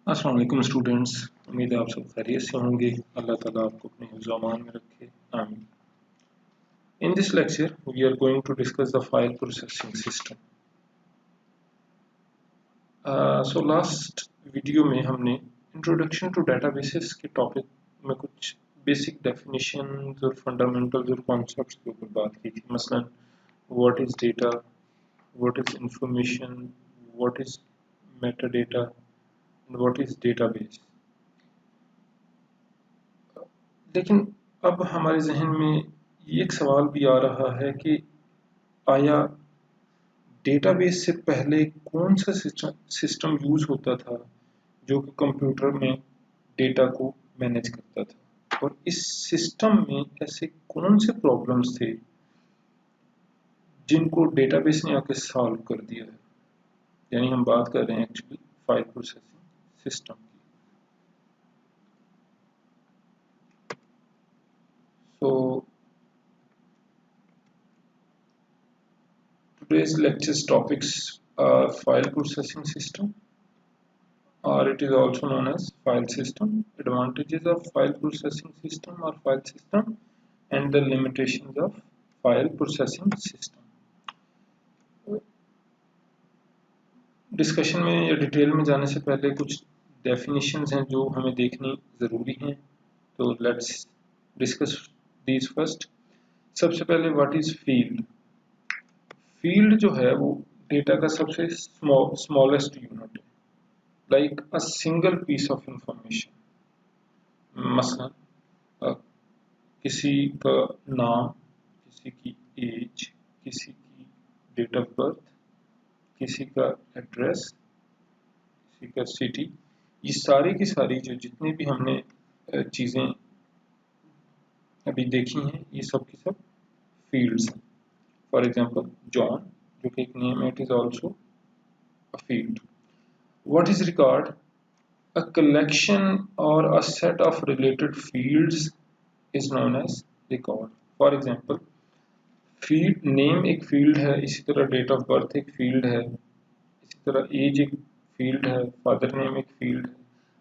अस्सलाम वालेकुम स्टूडेंट्स। उम्मीद है आप सब खैरियत से होंगे। अल्लाह ताला आपको अपने हिफ्ज़ व अमान में रखे, आमीन। In this lecture we are going to discuss the file processing system. So last video में हमने इंट्रोडक्शन टू डेटाबेसेस के टॉपिक में कुछ बेसिक डेफिनेशंस और फंडामेंटल्स और कॉन्सेप्ट्स के ऊपर बात की थी। मसलन what is data, what is information, what is metadata and what is database. लेकिन अब हमारे जहन में ये एक सवाल भी आ रहा है कि आया डेटाबेस से पहले कौन सा सिस्टम यूज होता था जो कि कंप्यूटर में डेटा को मैनेज करता था, और इस सिस्टम में ऐसे कौन से प्रॉब्लम्स थे जिनको डेटाबेस ने आके सॉल्व कर दिया है। यानी हम बात कर रहे हैं एक्चुअली फाइल प्रोसेसिंग सिस्टम की। सो today's lecture's topics are file processing system, or it is also known as file system, advantages of file processing system or file system, and the limitations of file processing system. Discussion में या detail में जाने से पहले कुछ definitions हैं जो हमें देखनी ज़रूरी हैं, तो लेट्स डिस्कस दीज फर्स्ट। सबसे पहले व्हाट इज़ फील्ड। फील्ड जो है वो डेटा का सबसे स्मॉलेस्ट यूनिट है, like a single piece of information. मसलन किसी का नाम, किसी की एज, किसी की डेट ऑफ बर्थ, किसी का एड्रेस, किसी का सिटी, ये सारी की सारी जो जितनी भी हमने चीज़ें अभी देखी हैं ये सब की सब फील्ड्स हैं। फॉर एग्जांपल जॉन जो कि एक नेम है, it is also a field. What is record, a collection or a set of related fields is known as record. For example, field name एक फील्ड है, इसी तरह डेट ऑफ बर्थ एक field है, इसी तरह एज एक फील्ड है, फादर नेम एक फील्ड है।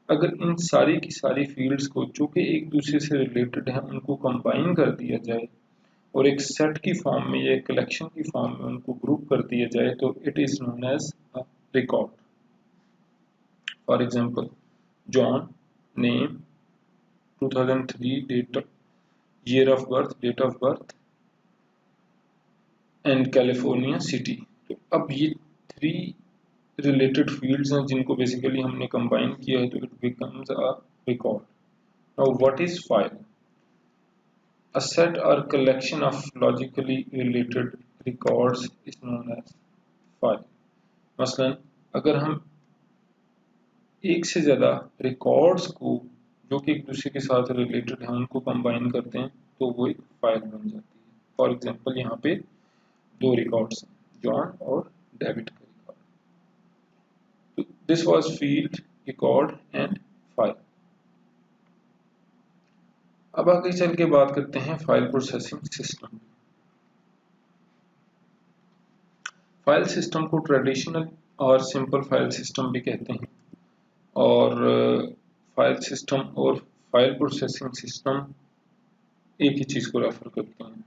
अगर इन सारी की सारी फील्ड्स को जो कि एक दूसरे से रिलेटेड हैं उनको कंबाइन कर दिया जाए और एक सेट की फॉर्म में या एक कलेक्शन की फॉर्म में उनको ग्रुप कर दिया जाए तो it is known as a record. For example John name, 2003 date, year of birth, date of birth and California city. तो अब ये थ्री रिलेटेड फील्ड्स हैं जिनको बेसिकली हमने कंबाइन किया है तो it becomes a record. Now what is file, a set और collection of logically related records is known as file. मसलन अगर हम एक से ज़्यादा रिकॉर्ड्स को जो कि एक दूसरे के साथ रिलेटेड हैं उनको कंबाइन करते हैं तो वो एक फाइल बन जाती है। फॉर एग्जांपल यहाँ पे दो रिकॉर्ड्स हैं, जॉन और डेविड का रिकॉर्ड। तो this was field, record and file. अब आगे चल के बात करते हैं file processing system. File system को ट्रेडिशनल और सिंपल फाइल सिस्टम भी कहते हैं, और फाइल सिस्टम और फाइल प्रोसेसिंग सिस्टम एक ही चीज़ को रेफर करते हैं।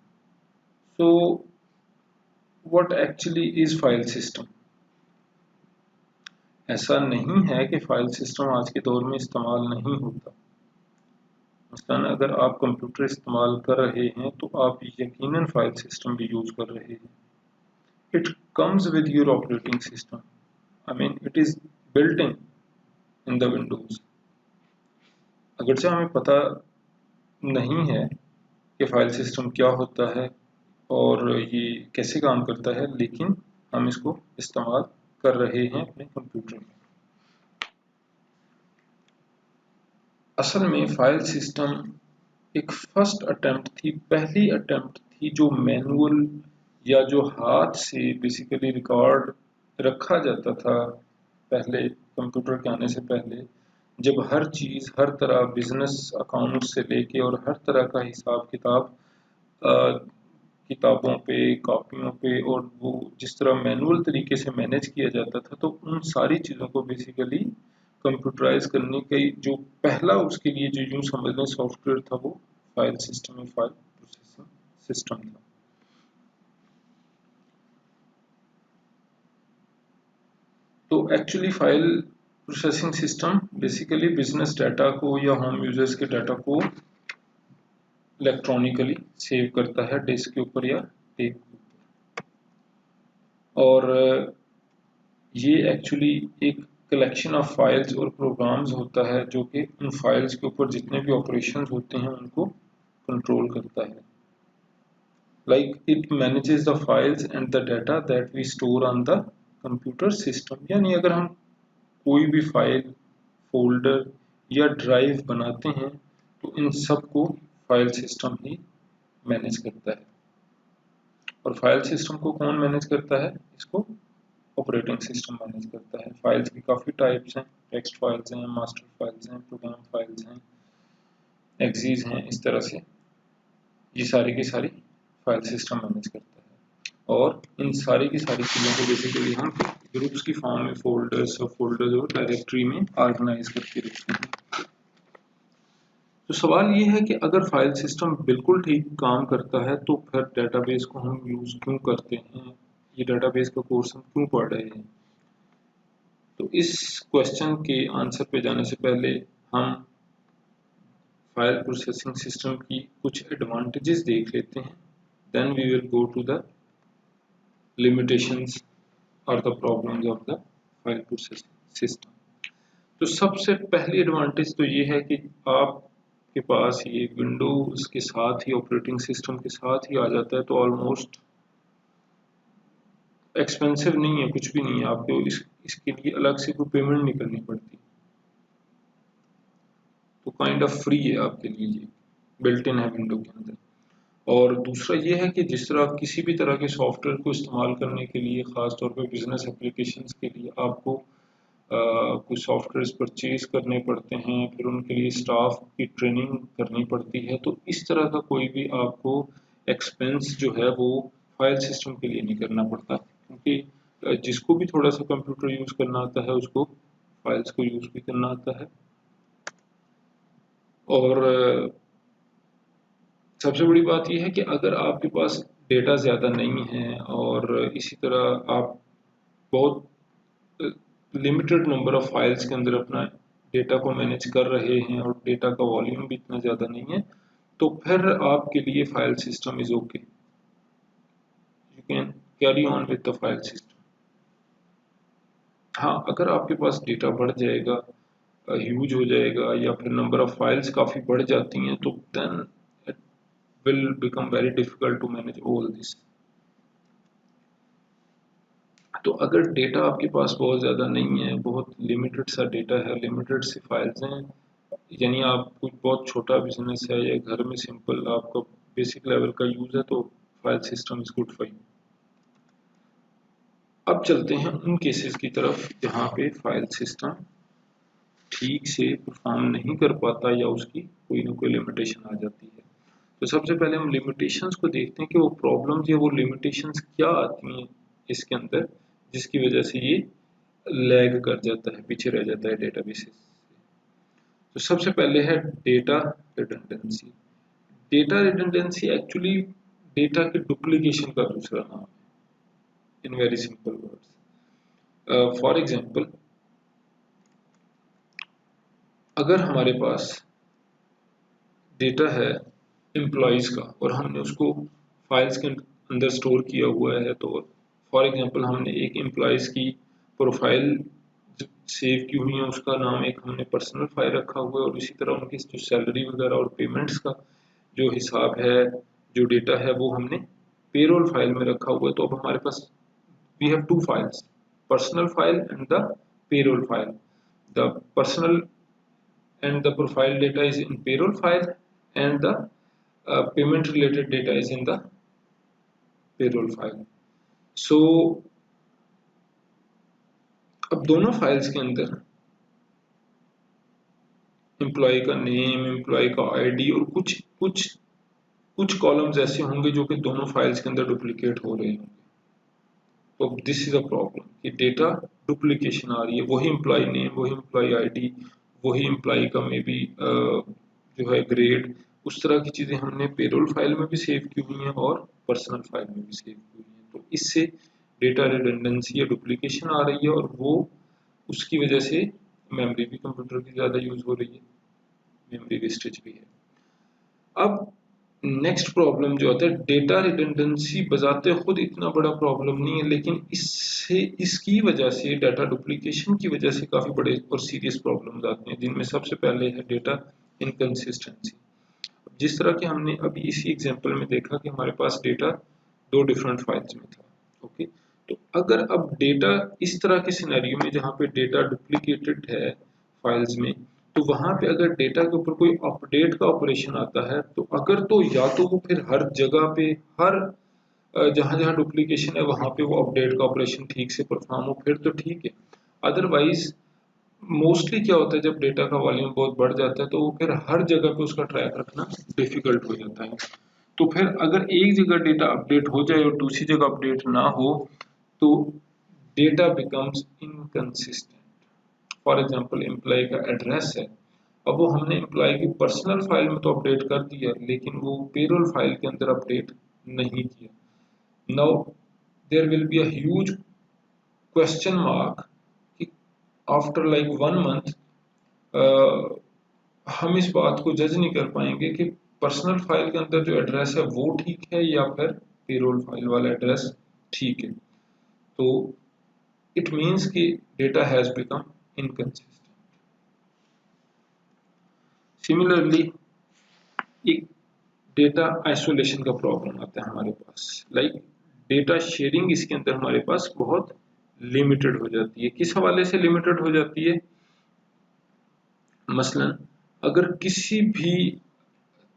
So what actually is file system. ऐसा नहीं है कि फाइल सिस्टम आज के दौर में इस्तेमाल नहीं होता। मसलन अगर आप कंप्यूटर इस्तेमाल कर रहे हैं तो आप यकीनन फाइल सिस्टम भी यूज कर रहे हैं। It comes with your operating system, I mean it is built in the Windows. अगरचे हमें पता नहीं है कि फाइल सिस्टम क्या होता है और ये कैसे काम करता है, लेकिन हम इसको इस्तेमाल कर रहे हैं अपने कंप्यूटर में। असल में फाइल सिस्टम एक फर्स्ट अटेम्प्ट थी, पहली अटेम्प्ट थी जो मैनुअल या जो हाथ से बेसिकली रिकॉर्ड रखा जाता था पहले कंप्यूटर के आने से पहले, जब हर चीज़ हर तरह बिजनेस अकाउंट से लेके और हर तरह का हिसाब किताब किताबों पे, कॉपियों पे, और वो जिस तरह मैनुअल तरीके से मैनेज किया जाता था, तो उन सारी चीज़ों को बेसिकली कंप्यूटराइज करने का जो पहला उसके लिए जो यूं समझ लें सॉफ्टवेयर था वो फाइल सिस्टम या फाइल प्रोसेसिंग सिस्टम था। तो actually file processing system basically business data को या होम यूजर्स के डाटा को इलेक्ट्रॉनिकली सेव करता है डिस्क के ऊपर या टेप के ऊपर, और ये एक्चुअली एक कलेक्शन ऑफ फाइल्स और प्रोग्राम्स होता है जो कि उन फाइल्स के ऊपर जितने भी ऑपरेशंस होते हैं उनको कंट्रोल करता है। Like it manages the files and the data that we store on the computer system. यानी अगर हम कोई भी फाइल, फोल्डर या ड्राइव बनाते हैं तो इन सब को फाइल सिस्टम ही मैनेज करता है। और फाइल सिस्टम को कौन मैनेज करता है? इसको ऑपरेटिंग सिस्टम मैनेज करता है। फाइल्स की काफ़ी टाइप्स हैं, टेक्स्ट फाइल्स हैं, मास्टर फाइल्स हैं, प्रोग्राम फाइल्स हैं, एक्सीज हैं, इस तरह से ये सारी की सारी फाइल सिस्टम मैनेज करता है। और इन सारी की सारी चीज़ों को बेसिकली हम ग्रुप्स की फॉर्म में फोल्डर्स और डायरेक्टरी में ऑर्गेनाइज करके रखते हैं। तो सवाल ये है कि अगर फाइल सिस्टम बिल्कुल ठीक काम करता है तो फिर डेटाबेस को हम यूज़ क्यों करते हैं, ये डेटाबेस का कोर्स हम क्यों पढ़ रहे हैं? तो इस क्वेश्चन के आंसर पे जाने से पहले हम फाइल प्रोसेसिंग सिस्टम की कुछ एडवांटेजेस देख लेते हैं, then we will go to the limitations और the problems of the file processing system. तो सबसे पहली एडवांटेज तो ये है कि आपके पास ये विंडोज के साथ ही, ऑपरेटिंग सिस्टम के साथ ही आ जाता है, तो ऑलमोस्ट एक्सपेंसिव नहीं है, कुछ भी नहीं है, आपको इसके लिए अलग से कोई पेमेंट नहीं करनी पड़ती, तो काइंड ऑफ फ्री है आपके लिए, ये बिल्ट इन है विंडो के अंदर। और दूसरा ये है कि जिस तरह किसी भी तरह के सॉफ्टवेयर को इस्तेमाल करने के लिए, ख़ासतौर पर बिजनेस एप्लीकेशंस के लिए आपको कुछ सॉफ्टवेयर परचेज करने पड़ते हैं, फिर उनके लिए स्टाफ की ट्रेनिंग करनी पड़ती है, तो इस तरह का कोई भी आपको एक्सपेंस जो है वो फाइल सिस्टम के लिए नहीं करना पड़ता, क्योंकि जिसको भी थोड़ा सा कंप्यूटर यूज़ करना आता है उसको फाइल्स को यूज़ भी करना आता है। और सबसे बड़ी बात यह है कि अगर आपके पास डेटा ज़्यादा नहीं है और इसी तरह आप बहुत लिमिटेड नंबर ऑफ फाइल्स के अंदर अपना डेटा को मैनेज कर रहे हैं और डेटा का वॉल्यूम भी इतना ज़्यादा नहीं है, तो फिर आपके लिए file system is okay, you can carry on with the file system. हाँ, अगर आपके पास डेटा बढ़ जाएगा, ह्यूज हो जाएगा, या फिर नंबर ऑफ फाइल्स काफ़ी बढ़ जाती हैं, तो then it will become very difficult to manage all this. तो अगर डेटा आपके पास बहुत ज़्यादा नहीं है, बहुत लिमिटेड सा डेटा है, लिमिटेड सी फाइल्स हैं, यानी आप कुछ बहुत छोटा बिजनेस है या घर में सिंपल आपका बेसिक लेवल का यूज़ है, तो file system is good for you. अब चलते हैं उन केसेस की तरफ जहाँ पे फाइल सिस्टम ठीक से परफॉर्म नहीं कर पाता या उसकी कोई ना कोई लिमिटेशन आ जाती है। तो सबसे पहले हम लिमिटेशंस को देखते हैं कि वो प्रॉब्लम्स या वो लिमिटेशंस क्या आती हैं इसके अंदर, जिसकी वजह से ये लैग कर जाता है, पीछे रह जाता है डेटाबेस से। तो सबसे पहले है data redundancy. Data redundancy actually data की डुप्लीकेशन का दूसरा नाम है, in very simple words. For example, अगर हमारे पास डेटा है एम्प्लॉयज का और हमने उसको फाइल्स के अंदर स्टोर किया हुआ है, तो फॉर एग्जांपल हमने एक एम्प्लॉयज की प्रोफाइल सेव की हुई है, उसका नाम एक हमने पर्सनल फाइल रखा हुआ है, और इसी तरह उनकी जो सैलरी वगैरह और पेमेंट्स का जो हिसाब है, जो डेटा है, वो हमने पेरोल फाइल में रखा हुआ है। तो अब हमारे पास we have two files, personal file and the payroll file. The personal and the profile data is in payroll file, and the payment related data is in the payroll file. So अब दोनों files के अंदर employ का name, employ का ID और कुछ columns ऐसे होंगे जो कि दोनों फाइल्स के अंदर डुप्लीकेट हो रहे होंगे। तो दिस इज अ प्रॉब्लम कि डेटा डुप्लीकेशन आ रही है, वही एम्प्लॉय नेम, वही एम्प्लॉय आईडी, वही एम्प्लॉय का मे बी जो है ग्रेड, उस तरह की चीज़ें हमने पेरोल फाइल में भी सेव की हुई हैं और पर्सनल फाइल में भी सेव की हुई हैं। तो इससे डेटा रिडंडेंसी या डुप्लीकेशन आ रही है और वो उसकी वजह से मेमोरी भी कंप्यूटर की ज़्यादा यूज़ हो रही है, मेमोरी वेस्टेज भी है। अब नेक्स्ट प्रॉब्लम जो आता है, डेटा रिडंडेंसी बजाते खुद इतना बड़ा प्रॉब्लम नहीं है, लेकिन इसकी वजह से, डाटा डुप्लीकेशन की वजह से काफ़ी बड़े और सीरियस प्रॉब्लम्स आते हैं, जिनमें सबसे पहले है डेटा इनकंसिस्टेंसी। जिस तरह के हमने अभी इसी एग्जांपल में देखा कि हमारे पास डेटा दो डिफरेंट फाइल्स में था, ओके। तो अगर अब डेटा इस तरह के सिनेरियो में जहाँ पे डेटा डुप्लीकेटेड है फाइल्स में, तो वहां पे अगर डेटा के ऊपर कोई अपडेट का ऑपरेशन आता है, तो अगर तो या तो वो फिर हर जगह पे, हर जहां जहां डुप्लीकेशन है वहां पे वो अपडेट का ऑपरेशन ठीक से परफॉर्म हो, फिर तो ठीक है। अदरवाइज मोस्टली क्या होता है, जब डेटा का वॉल्यूम बहुत बढ़ जाता है तो वो फिर हर जगह पे उसका ट्रैक रखना डिफिकल्ट हो जाता है। तो फिर अगर एक जगह डेटा अपडेट हो जाए और दूसरी जगह अपडेट ना हो, तो data becomes inconsistent. For example employee का एड्रेस है, अब वो हमने एम्प्लॉय की पर्सनल फाइल में तो अपडेट कर दिया, लेकिन वो पेरोल फाइल के अंदर अपडेट नहीं किया। Now there will be a huge question mark कि आफ्टर लाइक 1 मंथ हम इस बात को जज नहीं कर पाएंगे कि पर्सनल फाइल के अंदर जो एड्रेस है वो ठीक है या फिर पेरोल फाइल वाला एड्रेस ठीक है। तो इट मीन्स कि data has become inconsistent. Similarly एक डेटा आइसोलेशन का प्रॉब्लम आता है हमारे पास, लाइक डेटा शेयरिंग इसके अंदर हमारे पास बहुत लिमिटेड हो जाती है। किस हवाले से लिमिटेड हो जाती है? मसलन अगर किसी भी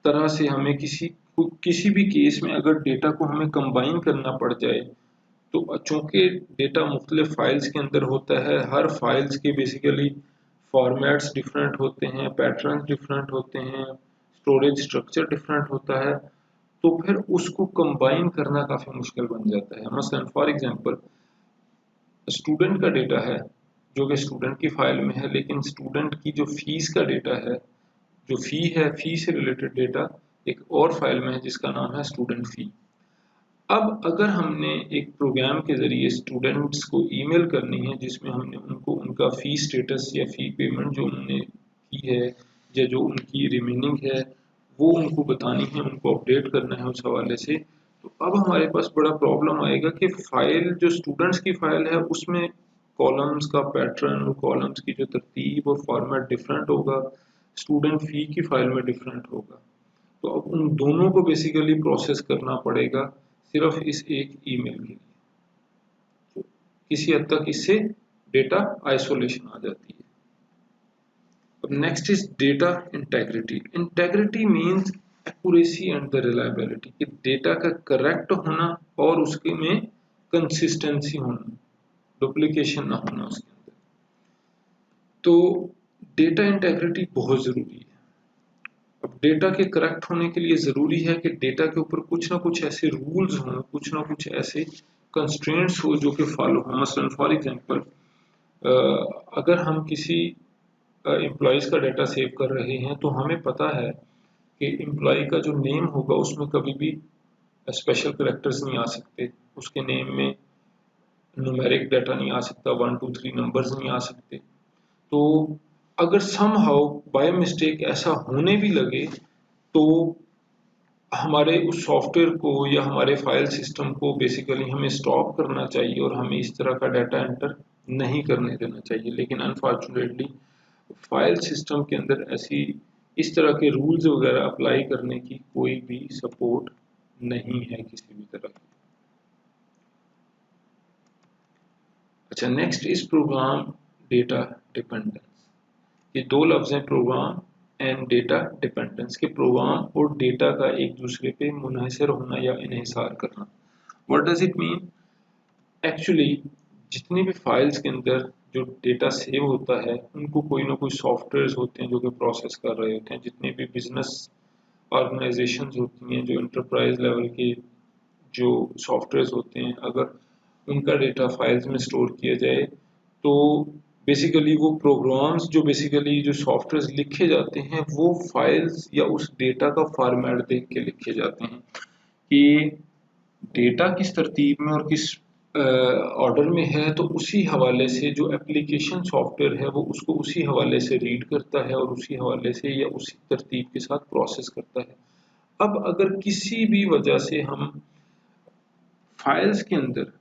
तरह से हमें किसी भी केस में अगर डेटा को हमें कंबाइन करना पड़ जाए, तो चूंकि डेटा मुख्तलिफ फाइल्स के अंदर होता है, हर फाइल्स के बेसिकली फॉर्मेट्स डिफरेंट होते हैं, पैटर्न्स डिफरेंट होते हैं, स्टोरेज स्ट्रक्चर डिफरेंट होता है, तो फिर उसको कंबाइन करना काफ़ी मुश्किल बन जाता है। मसलन फॉर एग्जांपल स्टूडेंट का डेटा है जो कि स्टूडेंट की फाइल में है, लेकिन स्टूडेंट की जो फीस का डेटा है, जो फी है, फी से रिलेटेड डेटा एक और फाइल में है जिसका नाम है स्टूडेंट फी। अब अगर हमने एक प्रोग्राम के जरिए स्टूडेंट्स को ईमेल करनी है जिसमें हमने उनको उनका फी स्टेटस या फी पेमेंट जो उन्होंने की है या जो उनकी रिमेनिंग है वो उनको बतानी है, उनको अपडेट करना है उस हवाले से, तो अब हमारे पास बड़ा प्रॉब्लम आएगा कि फाइल जो स्टूडेंट्स की फाइल है उसमें कॉलम्स का पैटर्न, कॉलम्स की जो तरतीब और फॉर्मेट डिफरेंट होगा, स्टूडेंट फी की फाइल में डिफरेंट होगा। तो अब उन दोनों को बेसिकली प्रोसेस करना पड़ेगा सिर्फ इस एक ईमेल के लिए। तो किसी हद तक इससे डेटा आइसोलेशन आ जाती है। अब next is data integrity. Integrity means accuracy and the reliability, कि डेटा का करेक्ट होना और उसके में कंसिस्टेंसी होना, डुप्लीकेशन ना होना उसके अंदर। तो डेटा इंटेग्रिटी बहुत जरूरी है। अब डेटा के करेक्ट होने के लिए जरूरी है कि डेटा के ऊपर कुछ ना कुछ ऐसे रूल्स हों, कुछ ना कुछ ऐसे कंस्ट्रेंट्स हो जो कि फॉलो हो। मसलन फॉर एग्जांपल अगर हम किसी एम्प्लॉयज का डाटा सेव कर रहे हैं तो हमें पता है कि एम्प्लॉय का जो नेम होगा उसमें कभी भी स्पेशल कैरेक्टर्स नहीं आ सकते, उसके नेम में न्यूमेरिक डाटा नहीं आ सकता, 1 2 3 नंबर्स नहीं आ सकते। तो अगर समहाउ बाय मिस्टेक ऐसा होने भी लगे तो हमारे उस सॉफ्टवेयर को या हमारे फाइल सिस्टम को बेसिकली हमें स्टॉप करना चाहिए और हमें इस तरह का डाटा एंटर नहीं करने देना चाहिए। लेकिन अनफॉर्चुनेटली फाइल सिस्टम के अंदर ऐसी इस तरह के रूल्स वगैरह अप्लाई करने की कोई भी सपोर्ट नहीं है किसी भी तरह की। अच्छा, next is program data dependence. ये दो लफ्ज हैं, प्रोग्राम एंड डेटा डिपेंडेंस, के प्रोग्राम और डेटा का एक दूसरे पे मुनहसर होना या इन्हिसार करना। What does it mean? Actually जितनी भी फाइल्स के अंदर जो डेटा सेव होता है उनको कोई ना कोई सॉफ्टवेयर होते हैं जो कि प्रोसेस कर रहे होते हैं। जितने भी बिजनेस ऑर्गेनाइजेशंस होती हैं, जो इंटरप्राइज लेवल के जो सॉफ्टवेयर होते हैं, अगर उनका डेटा फाइल्स में स्टोर किया जाए तो बेसिकली वो प्रोग्राम्स जो बेसिकली जो सॉफ्टवेयर लिखे जाते हैं वो फाइल्स या उस डेटा का फॉर्मेट देख के लिखे जाते हैं कि डेटा किस तरतीब में और किस ऑर्डर में है, तो उसी हवाले से जो एप्लीकेशन सॉफ्टवेयर है वो उसको उसी हवाले से रीड करता है और उसी हवाले से या उसी तरतीब के साथ प्रोसेस करता है। अब अगर किसी भी वजह से हम फाइल्स के अंदर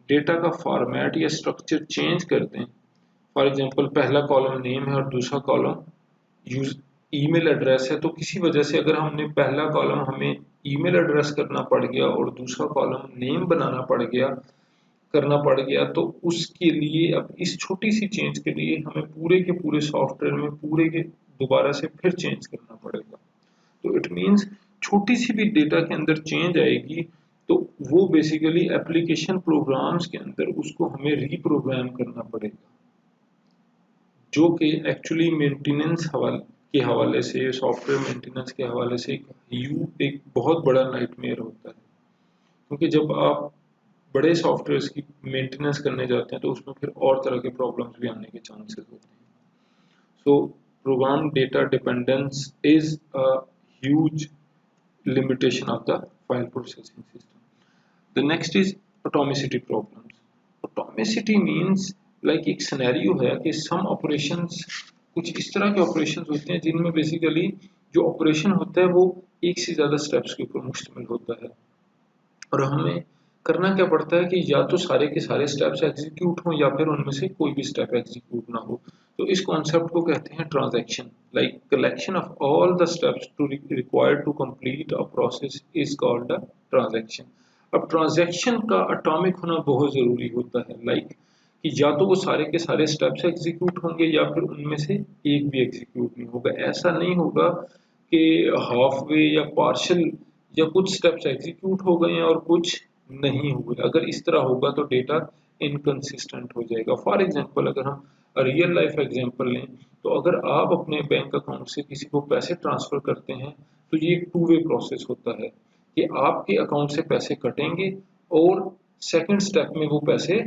डेटा का फॉर्मेट या स्ट्रक्चर चेंज कर दें, फॉर एग्जांपल पहला कॉलम नेम है और दूसरा कॉलम यूज ईमेल एड्रेस है, तो किसी वजह से अगर हमने पहला कॉलम हमें ईमेल एड्रेस करना पड़ गया और दूसरा कॉलम नेम बनाना पड़ गया करना पड़ गया, तो उसके लिए अब इस छोटी सी चेंज के लिए हमें पूरे के पूरे सॉफ्टवेयर में पूरे के दोबारा से फिर चेंज करना पड़ेगा। तो इट मीन्स छोटी सी भी डेटा के अंदर चेंज आएगी तो वो बेसिकली एप्लीकेशन प्रोग्राम्स के अंदर उसको हमें रीप्रोग्राम करना पड़ेगा, जो कि एक्चुअली मेंटेनेंस के हवाले से, सॉफ्टवेयर मेंटेनेंस के हवाले से एक बहुत बड़ा नाइटमेयर होता है। क्योंकि जब आप बड़े सॉफ्टवेयर की मेंटेनेंस करने जाते हैं तो उसमें फिर और तरह के प्रॉब्लम्स भी आने के चांसेस होते हैं। So program data dependence is a huge limitation of the file processing system. The next is atomicity problems. Atomicity means like एक सिनेरियो है कि some operations, कुछ इस तरह के ऑपरेशंस होते हैं जिनमें बेसिकली जो ऑपरेशन होता है वो एक से ज़्यादा स्टेप्स के ऊपर मुश्तमिल होता है और हमें करना क्या पड़ता है कि या तो सारे के सारे स्टेप्स एग्जीक्यूट हों या फिर उनमें से कोई भी स्टेप एग्जीक्यूट ना हो। तो इस कॉन्सेप्ट को कहते हैं transaction, like collection of all the steps to required to complete a process is called a transaction. अब ट्रांजैक्शन का एटॉमिक होना बहुत ज़रूरी होता है, लाइक कि या तो वो सारे के सारे स्टेप्स एग्जीक्यूट होंगे या फिर उनमें से एक भी एग्जीक्यूट नहीं होगा। ऐसा नहीं होगा कि हाफ वे या पार्शल या कुछ स्टेप्स एग्जीक्यूट हो गए हैं और कुछ नहीं हुए। अगर इस तरह होगा तो डेटा इनकंसिस्टेंट हो जाएगा। फॉर एग्जांपल अगर हम रियल लाइफ एग्जांपल लें तो अगर आप अपने बैंक अकाउंट से किसी को पैसे ट्रांसफर करते हैं तो ये एक टू वे प्रोसेस होता है कि आपके अकाउंट से पैसे कटेंगे और सेकंड स्टेप में वो पैसे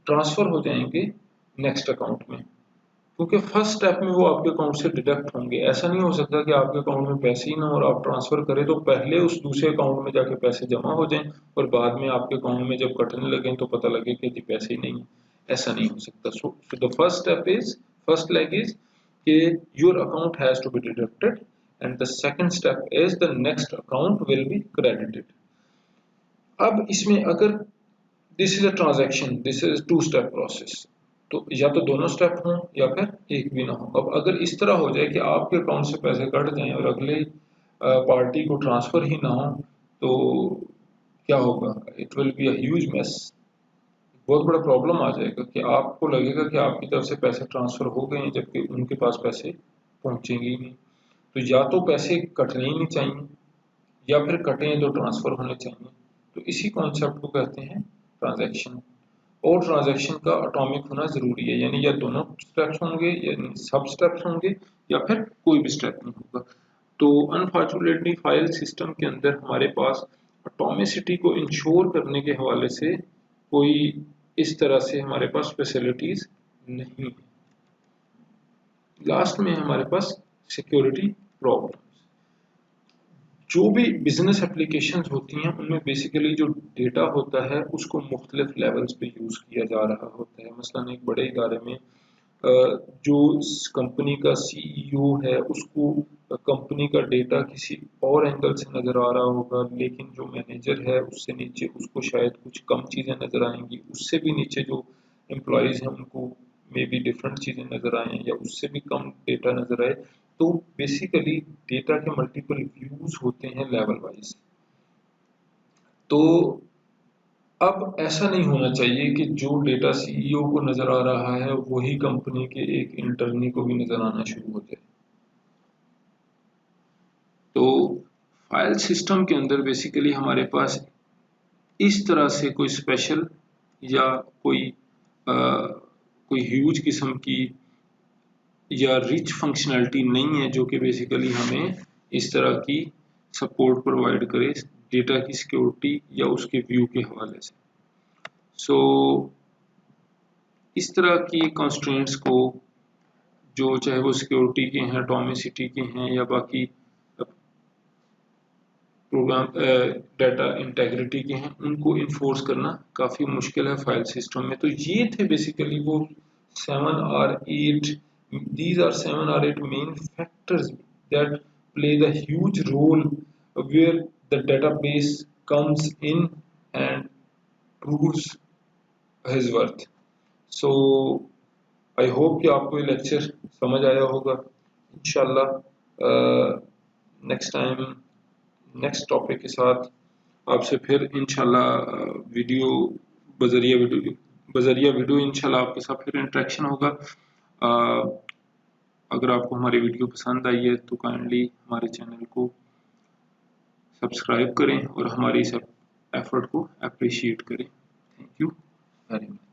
ट्रांसफर हो जाएंगे नेक्स्ट अकाउंट में, क्योंकि फर्स्ट स्टेप में वो आपके अकाउंट से डिडक्ट होंगे। ऐसा नहीं हो सकता कि आपके अकाउंट में पैसे ही ना और आप ट्रांसफर करें तो पहले उस दूसरे अकाउंट में जाके पैसे जमा हो जाएं और बाद में आपके अकाउंट में जब कटने लगे तो पता लगे कि जी पैसे ही नहीं। ऐसा नहीं हो सकता। So the first leg is कि your account has to be deducted and the second step is the next account will be credited. अब इसमें अगर this is a transaction, this is two step process, तो या तो दोनों step हों या फिर एक भी ना हो। अब अगर इस तरह हो जाए कि आपके अकाउंट से पैसे कट जाएं और अगले पार्टी को ट्रांसफर ही ना हो तो क्या होगा? It will be a huge mess. बहुत बड़ा प्रॉब्लम आ जाएगा कि आपको लगेगा कि आपकी तरफ से पैसे ट्रांसफर हो गए हैं जबकि उनके पास पैसे पहुंचेंगे ही नहीं। तो या तो पैसे कटने ही नहीं चाहिए या फिर कटें तो ट्रांसफर होने चाहिए। तो इसी कॉन्सेप्ट को कहते हैं ट्रांजैक्शन। और ट्रांजैक्शन का एटॉमिक होना जरूरी है, यानी या दोनों स्टेप्स होंगे या सब स्टेप्स होंगे या फिर कोई भी स्टेप नहीं होगा। तो अनफॉर्चुनेटली फाइल सिस्टम के अंदर हमारे पास एटॉमिसिटी को इंश्योर करने के हवाले से कोई इस तरह से हमारे पास फैसिलिटीज नहीं है। लास्ट में हमारे पास सिक्योरिटी प्रॉब्लम। जो भी बिजनेस एप्लीकेशंस होती हैं उनमें बेसिकली जो डेटा होता है उसको मुख्तलिफ लेवल्स पे यूज़ किया जा रहा होता है। मसलन एक बड़े इदारे में जो कंपनी का सीईओ है उसको कंपनी का डेटा किसी और एंगल से नज़र आ रहा होगा, लेकिन जो मैनेजर है उससे नीचे उसको शायद कुछ कम चीज़ें नज़र आएंगी, उससे भी नीचे जो एम्प्लॉयज़ हैं उनको मे बी डिफरेंट चीज़ें नज़र आएँ या उससे भी कम डेटा नज़र आए। तो बेसिकली डेटा के मल्टीपल व्यूज होते हैं लेवल वाइज। तो अब ऐसा नहीं होना चाहिए कि जो डेटा सीईओ को नजर आ रहा है वही कंपनी के एक इंटर्नी को भी नजर आना शुरू हो जाए। तो फाइल सिस्टम के अंदर बेसिकली हमारे पास इस तरह से कोई स्पेशल या कोई ह्यूज किस्म की या रिच फंक्शनैलिटी नहीं है जो कि बेसिकली हमें इस तरह की सपोर्ट प्रोवाइड करे डेटा की सिक्योरिटी या उसके व्यू के हवाले से। सो इस तरह की कंस्ट्रेंट्स को, जो चाहे वो सिक्योरिटी के हैं, एटॉमिसिटी के हैं, या बाकी प्रोग्राम डाटा इंटेग्रिटी के हैं, उनको इन्फोर्स करना काफ़ी मुश्किल है फाइल सिस्टम में। तो ये थे बेसिकली वो 7 or 8, these are 7 or 8 main factors that play the huge role where the database comes in and proves his worth. So I hope कि आपको ये लेक्चर समझ आया होगा। इंशाल्लाह नेक्स्ट टाइम नेक्स्ट टॉपिक के साथ आपसे फिर इंशाल्लाह बजरिया वीडियो इंशाल्लाह आपके साथ फिर इंटरेक्शन होगा। अगर आपको हमारी वीडियो पसंद आई है तो काइंडली हमारे चैनल को सब्सक्राइब करें और हमारी इस एफर्ट को अप्रिशिएट करें। Thank you very much.